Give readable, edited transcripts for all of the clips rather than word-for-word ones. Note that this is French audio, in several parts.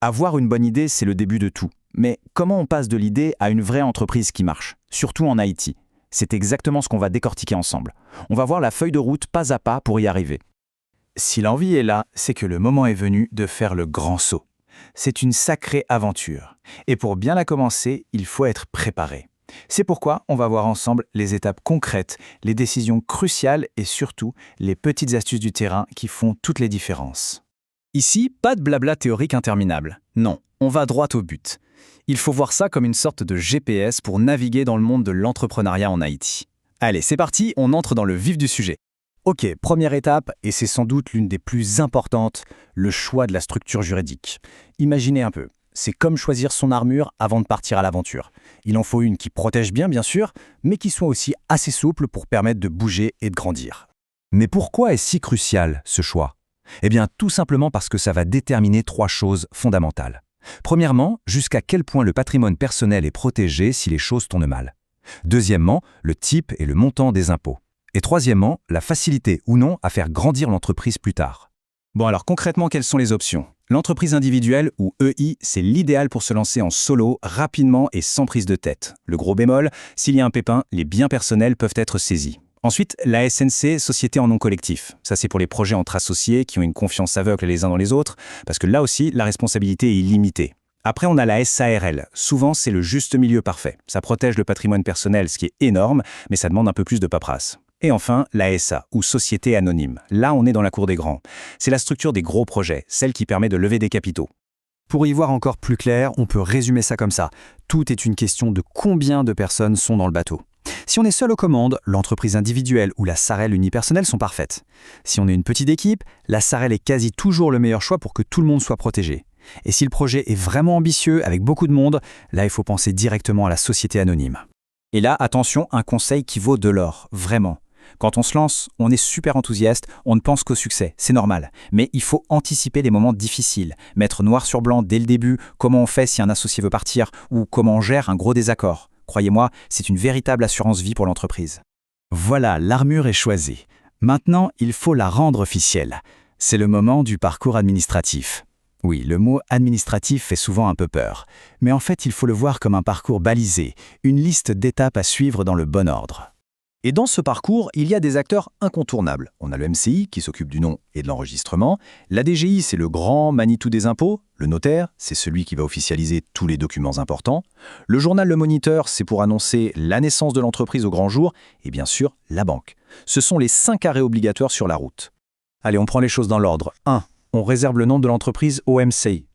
Avoir une bonne idée, c'est le début de tout. Mais comment on passe de l'idée à une vraie entreprise qui marche, surtout en IT? C'est exactement ce qu'on va décortiquer ensemble. On va voir la feuille de route pas à pas pour y arriver. Si l'envie est là, c'est que le moment est venu de faire le grand saut. C'est une sacrée aventure. Et pour bien la commencer, il faut être préparé. C'est pourquoi on va voir ensemble les étapes concrètes, les décisions cruciales et surtout les petites astuces du terrain qui font toutes les différences. Ici, pas de blabla théorique interminable. Non, on va droit au but. Il faut voir ça comme une sorte de GPS pour naviguer dans le monde de l'entrepreneuriat en IT. Allez, c'est parti, on entre dans le vif du sujet. Ok, première étape, et c'est sans doute l'une des plus importantes, le choix de la structure juridique. Imaginez un peu, c'est comme choisir son armure avant de partir à l'aventure. Il en faut une qui protège bien sûr, mais qui soit aussi assez souple pour permettre de bouger et de grandir. Mais pourquoi est si crucial ce choix? Eh bien, tout simplement parce que ça va déterminer 3 choses fondamentales. Premièrement, jusqu'à quel point le patrimoine personnel est protégé si les choses tournent mal. Deuxièmement, le type et le montant des impôts. Et troisièmement, la facilité ou non à faire grandir l'entreprise plus tard. Bon alors concrètement, quelles sont les options? L'entreprise individuelle, ou EI, c'est l'idéal pour se lancer en solo, rapidement et sans prise de tête. Le gros bémol, s'il y a un pépin, les biens personnels peuvent être saisis. Ensuite, la SNC, Société en nom collectif. Ça, c'est pour les projets entre associés qui ont une confiance aveugle les uns dans les autres, parce que là aussi, la responsabilité est illimitée. Après, on a la SARL. Souvent, c'est le juste milieu parfait. Ça protège le patrimoine personnel, ce qui est énorme, mais ça demande un peu plus de paperasse. Et enfin, la SA, ou Société anonyme. Là, on est dans la cour des grands. C'est la structure des gros projets, celle qui permet de lever des capitaux. Pour y voir encore plus clair, on peut résumer ça comme ça. Tout est une question de combien de personnes sont dans le bateau. Si on est seul aux commandes, l'entreprise individuelle ou la SARL unipersonnelle sont parfaites. Si on est une petite équipe, la SARL est quasi toujours le meilleur choix pour que tout le monde soit protégé. Et si le projet est vraiment ambitieux, avec beaucoup de monde, là il faut penser directement à la société anonyme. Et là, attention, un conseil qui vaut de l'or, vraiment. Quand on se lance, on est super enthousiaste, on ne pense qu'au succès, c'est normal. Mais il faut anticiper les moments difficiles, mettre noir sur blanc dès le début comment on fait si un associé veut partir ou comment on gère un gros désaccord. Croyez-moi, c'est une véritable assurance vie pour l'entreprise. Voilà, l'armure est choisie. Maintenant, il faut la rendre officielle. C'est le moment du parcours administratif. Oui, le mot administratif fait souvent un peu peur. Mais en fait, il faut le voir comme un parcours balisé, une liste d'étapes à suivre dans le bon ordre. Et dans ce parcours, il y a des acteurs incontournables. On a le MCI qui s'occupe du nom et de l'enregistrement. La DGI, c'est le grand Manitou des impôts. Le notaire, c'est celui qui va officialiser tous les documents importants. Le journal Le Moniteur, c'est pour annoncer la naissance de l'entreprise au grand jour. Et bien sûr, la banque. Ce sont les 5 arrêts obligatoires sur la route. Allez, on prend les choses dans l'ordre. 1. On réserve le nom de l'entreprise au MCI.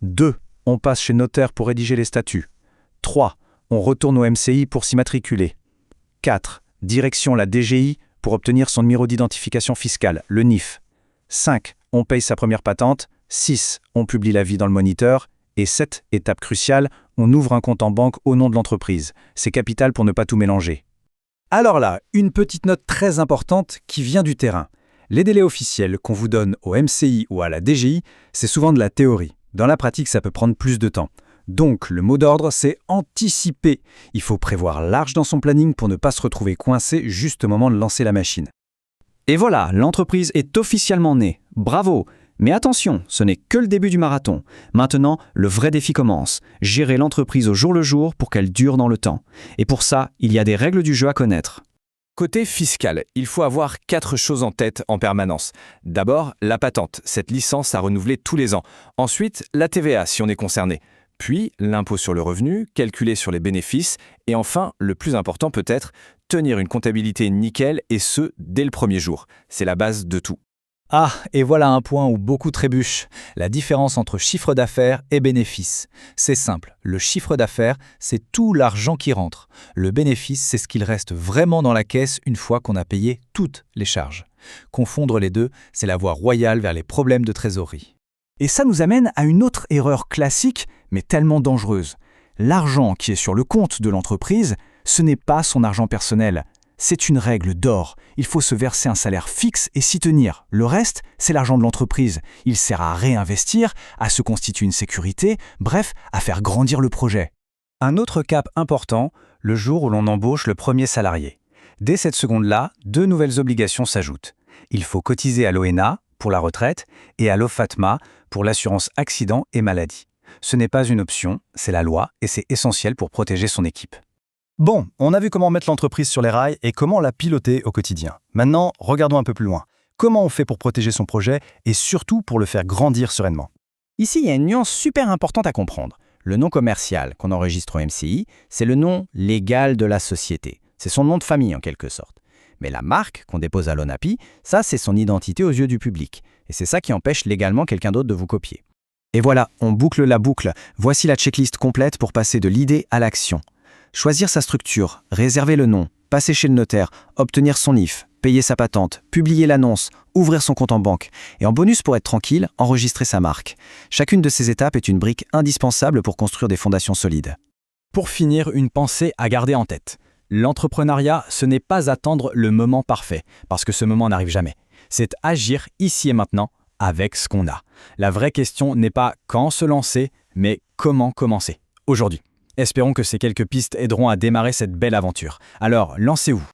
2. On passe chez notaire pour rédiger les statuts. 3. On retourne au MCI pour s'immatriculer. 4. Direction la DGI pour obtenir son numéro d'identification fiscale, le NIF. 5. On paye sa première patente. 6. On publie l'avis dans le Moniteur. Et 7. Étape cruciale, on ouvre un compte en banque au nom de l'entreprise. C'est capital pour ne pas tout mélanger. Alors là, une petite note très importante qui vient du terrain. Les délais officiels qu'on vous donne au MCI ou à la DGI, c'est souvent de la théorie. Dans la pratique, ça peut prendre plus de temps. Donc, le mot d'ordre, c'est anticiper. Il faut prévoir large dans son planning pour ne pas se retrouver coincé juste au moment de lancer la machine. Et voilà, l'entreprise est officiellement née. Bravo! Mais attention, ce n'est que le début du marathon. Maintenant, le vrai défi commence. Gérer l'entreprise au jour le jour pour qu'elle dure dans le temps. Et pour ça, il y a des règles du jeu à connaître. Côté fiscal, il faut avoir 4 choses en tête en permanence. D'abord, la patente, cette licence à renouveler tous les ans. Ensuite, la TVA si on est concerné. Puis, l'impôt sur le revenu, calculé sur les bénéfices. Et enfin, le plus important peut-être, tenir une comptabilité nickel et ce, dès le premier jour. C'est la base de tout. Ah, et voilà un point où beaucoup trébuchent, la différence entre chiffre d'affaires et bénéfice. C'est simple, le chiffre d'affaires, c'est tout l'argent qui rentre. Le bénéfice, c'est ce qu'il reste vraiment dans la caisse une fois qu'on a payé toutes les charges. Confondre les deux, c'est la voie royale vers les problèmes de trésorerie. Et ça nous amène à une autre erreur classique, mais tellement dangereuse. L'argent qui est sur le compte de l'entreprise, ce n'est pas son argent personnel. C'est une règle d'or. Il faut se verser un salaire fixe et s'y tenir. Le reste, c'est l'argent de l'entreprise. Il sert à réinvestir, à se constituer une sécurité, bref, à faire grandir le projet. Un autre cap important, le jour où l'on embauche le premier salarié. Dès cette seconde-là, 2 nouvelles obligations s'ajoutent. Il faut cotiser à l'ONA pour la retraite et à l'OFATMA pour l'assurance accident et maladie. Ce n'est pas une option, c'est la loi et c'est essentiel pour protéger son équipe. Bon, on a vu comment mettre l'entreprise sur les rails et comment la piloter au quotidien. Maintenant, regardons un peu plus loin. Comment on fait pour protéger son projet et surtout pour le faire grandir sereinement? Ici, il y a une nuance super importante à comprendre. Le nom commercial qu'on enregistre au MCI, c'est le nom légal de la société. C'est son nom de famille en quelque sorte. Mais la marque qu'on dépose à l'ONAPI, ça c'est son identité aux yeux du public. Et c'est ça qui empêche légalement quelqu'un d'autre de vous copier. Et voilà, on boucle la boucle. Voici la checklist complète pour passer de l'idée à l'action. Choisir sa structure, réserver le nom, passer chez le notaire, obtenir son IF, payer sa patente, publier l'annonce, ouvrir son compte en banque. Et en bonus pour être tranquille, enregistrer sa marque. Chacune de ces étapes est une brique indispensable pour construire des fondations solides. Pour finir, une pensée à garder en tête. L'entrepreneuriat, ce n'est pas attendre le moment parfait, parce que ce moment n'arrive jamais. C'est agir ici et maintenant avec ce qu'on a. La vraie question n'est pas quand se lancer, mais comment commencer, aujourd'hui. Espérons que ces quelques pistes aideront à démarrer cette belle aventure. Alors, lancez-vous,